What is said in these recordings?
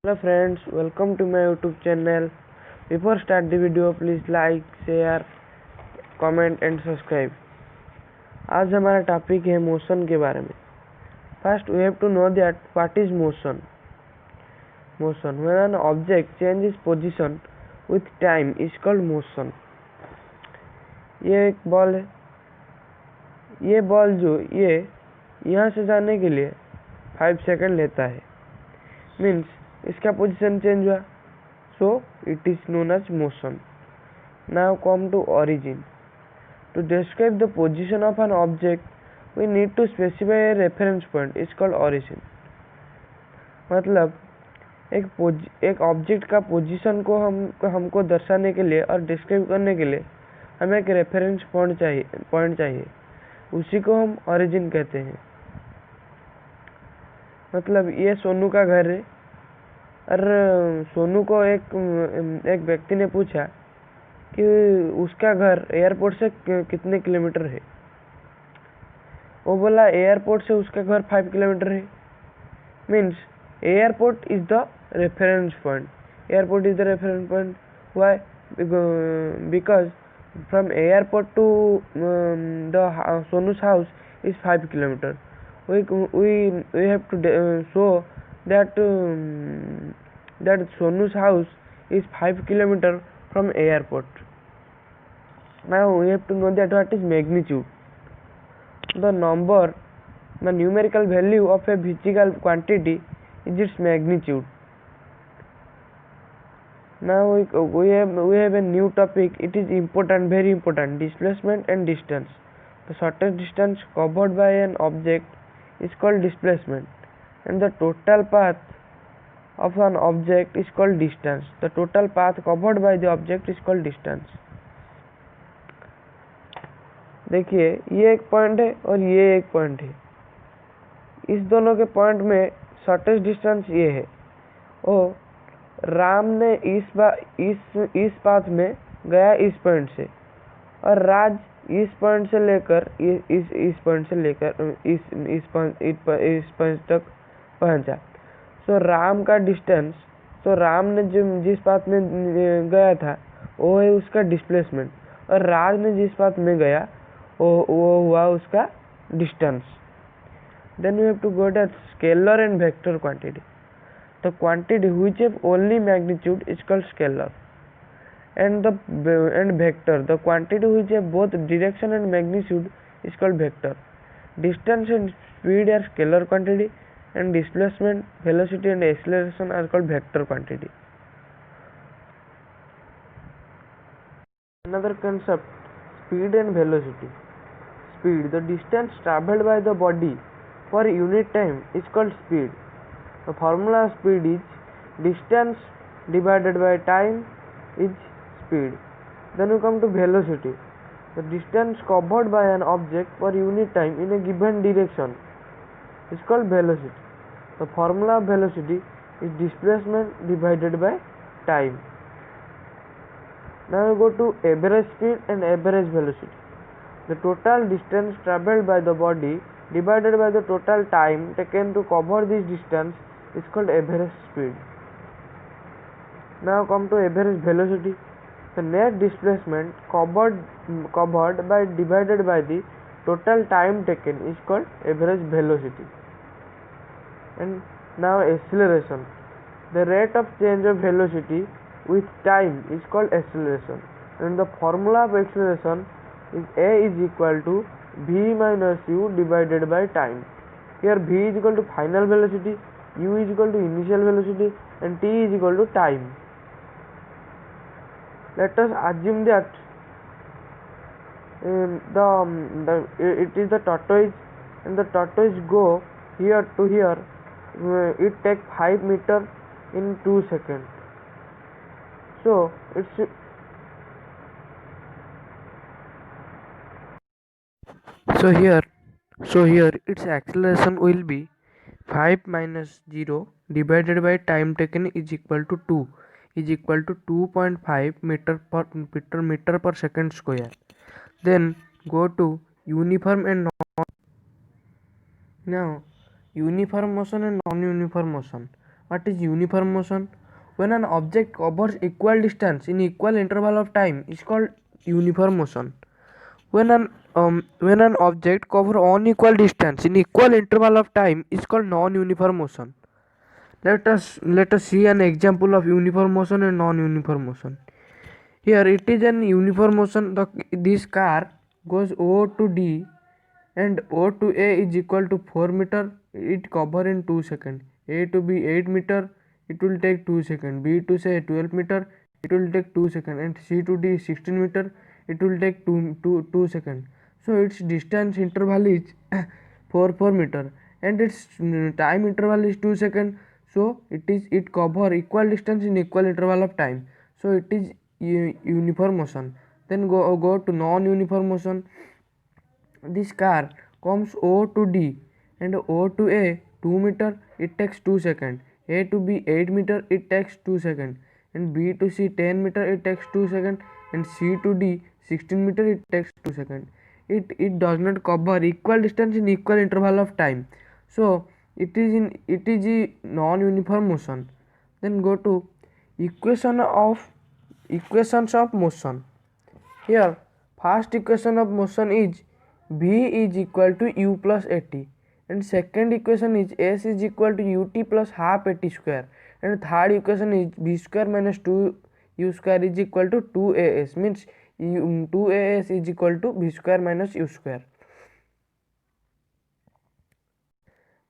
Hello friends, welcome to my YouTube channel. Before start the video, please like, share, comment and subscribe. आज हमारा topic है motion के बारे में. First, we have to know that what is motion. Motion, when an object changes position with time, is called motion. ये एक ball है. ये बॉल जो ये यहाँ से जाने के लिए 5 सेकंड लेता है. मीन्स इसका पोजीशन चेंज हुआ, so it is known as motion. Now come to origin. To describe the position of an object, we need to specify a reference point. It's called origin. मतलब एक object का position को हमको दर्शाने के लिए और डिस्क्राइब करने के लिए हमें एक रेफरेंस पॉइंट चाहिए. उसी को हम origin कहते हैं. मतलब ये सोनू का घर है और सोनू को एक व्यक्ति ने पूछा कि उसका घर एयरपोर्ट से कितने किलोमीटर है. वो बोला एयरपोर्ट से उसका घर 5 किलोमीटर है. Means airport is the reference point. Airport is the reference point. Why? Because from airport to the Sonu's house is 5 kilometre. we have to show that Sonu's house is 5 kilometer from airport. Now we have to know that what is magnitude. The numerical value of a physical quantity is its magnitude. Now we have a new topic. It is important, very important. Displacement and distance. The shortest distance covered by an object is called displacement, and the total path of an object is called distance. The total path covered by the object is called distance. देखिए ये एक point है और ये एक point है. इस दोनों के पॉइंट में शॉर्टेस्ट डिस्टेंस ये है. और राम ने इस पाथ में गया इस पॉइंट से, और राज इस पॉइंट से लेकर इस पॉइंट से लेकर इस पॉइंट तक पहुंचा. सो राम का डिस्टेंस, तो राम ने जिस पाथ में गया था वो है उसका डिस्प्लेसमेंट, और राज ने जिस पाथ में गया वो हुआ उसका distance. Then we have to go that scalar and vector quantity. The quantity which have only magnitude is called scalar, and vector, the quantity which have both direction and magnitude is called vector. Distance and speed are scalar quantity, and displacement, velocity and acceleration are called vector quantity. Another concept, speed and velocity. Speed, the distance traveled by the body per unit time is called speed. The formula of speed is distance divided by time is speed. Then we come to velocity. The distance covered by an object per unit time in a given direction is called velocity. The formula of velocity is displacement divided by time. Now we go to average speed and average velocity. The total distance traveled by the body divided by the total time taken to cover this distance is called average speed. Now come to average velocity. The net displacement covered by divided by the total time taken is called average velocity. And now acceleration. The rate of change of velocity with time is called acceleration, and the formula of acceleration is a is equal to v minus u divided by time. Here v is equal to final velocity, u is equal to initial velocity, and t is equal to time. Let us assume that it is the tortoise, and the tortoise go here to here. It take 5 meter in 2 seconds. So here its acceleration will be 5 minus 0 divided by time taken is equal to 2, is equal to 2.5 meter per second square. Then go to uniform and now uniform motion and non-uniform motion. What is uniform motion? When an object covers equal distance in equal interval of time is called uniform motion. When an object covers unequal distance in equal interval of time is called non-uniform motion. Let us see an example of uniform motion and non-uniform motion. Here it is an uniform motion. This car goes O to D and O to A is equal to 4 meter. It cover in 2 seconds. A to B 8 meter. It will take 2 seconds. B to C 12 meter. It will take 2 seconds. And C to D 16 meter. It will take 2 seconds. So its distance interval is 4 meter and its time interval is 2 seconds. So it cover equal distance in equal interval of time. So it is uniform motion. Then go to non-uniform motion. This car comes O to D and O to A 2 meter. It takes 2 seconds. A to B 8 meter. It takes 2 seconds. And B to C 10 meter. It takes 2 seconds. And C to D 16 meter. It takes 2 seconds. It does not cover equal distance in equal interval of time. So it is a non-uniform motion. Then go to equations of motion. Here first equation of motion is V is equal to U plus AT, and second equation is S is equal to UT plus half AT square, and third equation is V square minus 2U square is equal to 2AS, means 2AS is equal to V square minus U square.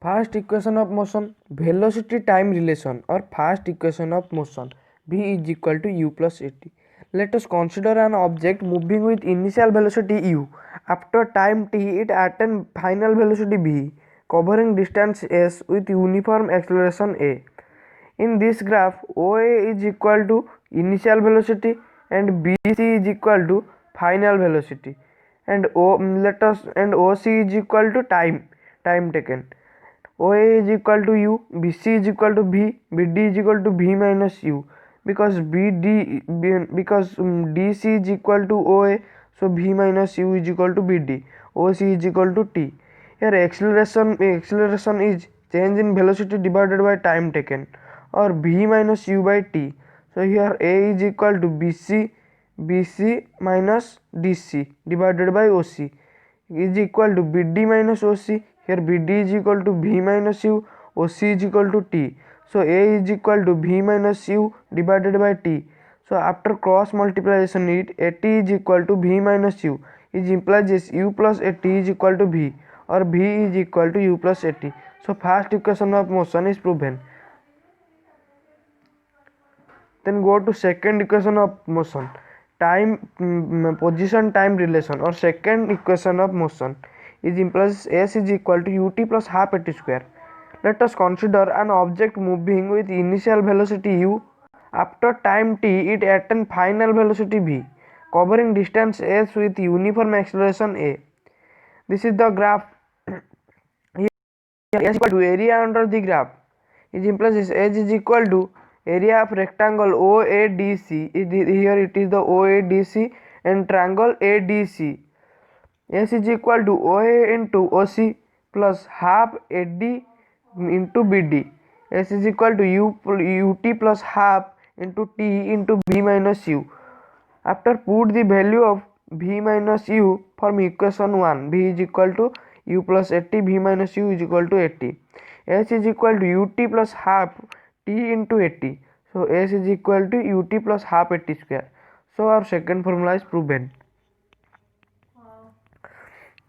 First equation of motion, velocity time relation, or first equation of motion, V is equal to U plus AT. Let us consider an object moving with initial velocity u. After time t, it attains final velocity v, covering distance s with uniform acceleration a. In this graph, OA is equal to initial velocity and BC is equal to final velocity, and OC is equal to time taken. OA is equal to u, BC is equal to v, BD is equal to v minus u. Because DC is equal to OA, so V minus U is equal to BD. OC is equal to T. Here acceleration is change in velocity divided by time taken, or V minus U by T. So here A is equal to BC minus DC divided by OC is equal to BD minus OC. Here BD is equal to V minus U, OC is equal to T. So A is equal to V minus U divided by T. So after cross multiplication, AT is equal to V minus U. It implies U plus AT is equal to V, or V is equal to U plus AT. So first equation of motion is proven. Then go to second equation of motion, position time relation, or second equation of motion is implies S is equal to UT plus half AT square. Let us consider an object moving with initial velocity u. After time t, it attains final velocity v, covering distance s with uniform acceleration a. This is the graph. Here S equal to area under the graph. It implies S is equal to area of rectangle OADC. Here it is the OADC and triangle ADC. S is equal to OA into OC plus half AD into BD. S is equal to UT plus half into T into V minus U. After put the value of V minus U from equation 1, V is equal to U plus AT, V minus U is equal to AT. S is equal to UT plus half T into AT. So S is equal to UT plus half AT square. So our second formula is proven.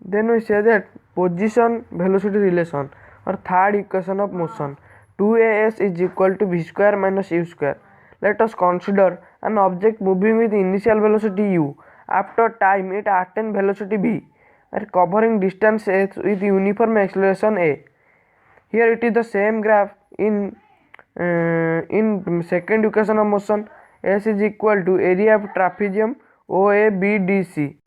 Then we say that position velocity relation, or third equation of motion, 2AS is equal to V square minus U square. Let us consider an object moving with initial velocity u. After time, it attains velocity v, and covering distance s with uniform acceleration a. Here it is the same graph in second equation of motion. S is equal to area of trapezium OABDC.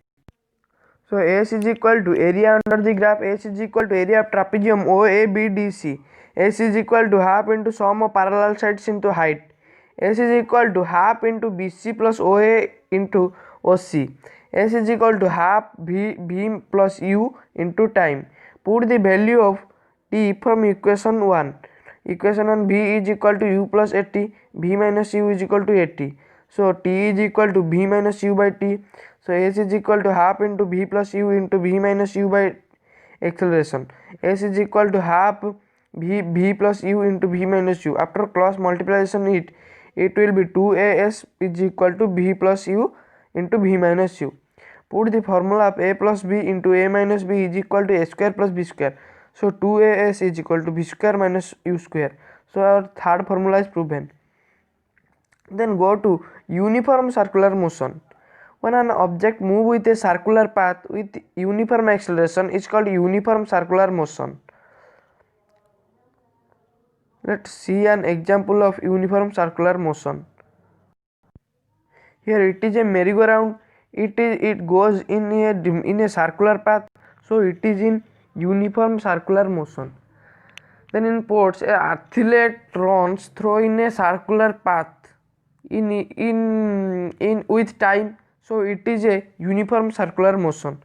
So S is equal to area under the graph. S is equal to area of trapezium OABDC. S is equal to half into sum of parallel sides into height. S is equal to half into BC plus OA into OC. S is equal to half V plus U into time. Put the value of T from equation 1. equation on v is equal to u plus at, v minus u is equal to at. So t is equal to v minus u by t. So s is equal to half into v plus u into v minus u by acceleration. S is equal to half v plus u into v minus u. After cross multiplication it will be 2as is equal to v plus u into v minus u. Put the formula of a plus b into a minus b is equal to a square plus b square. So 2as is equal to b square minus u square. So our third formula is proven. Then go to uniform circular motion. When an object moves with a circular path with uniform acceleration is called uniform circular motion. Let's see an example of uniform circular motion. Here it is a merry-go-round. It goes in a circular path, so it is in uniform circular motion. Then in sports, a athlete runs through in a circular path in with time, so it is a uniform circular motion.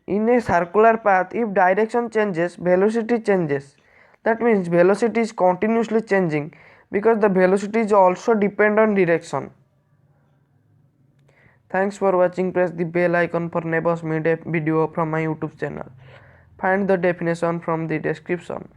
In a circular path, if direction changes, velocity changes. That means velocity is continuously changing because the velocity is also depend on direction. Thanks for watching. Press the bell icon for never miss a video from my YouTube channel. Find the definition from the description.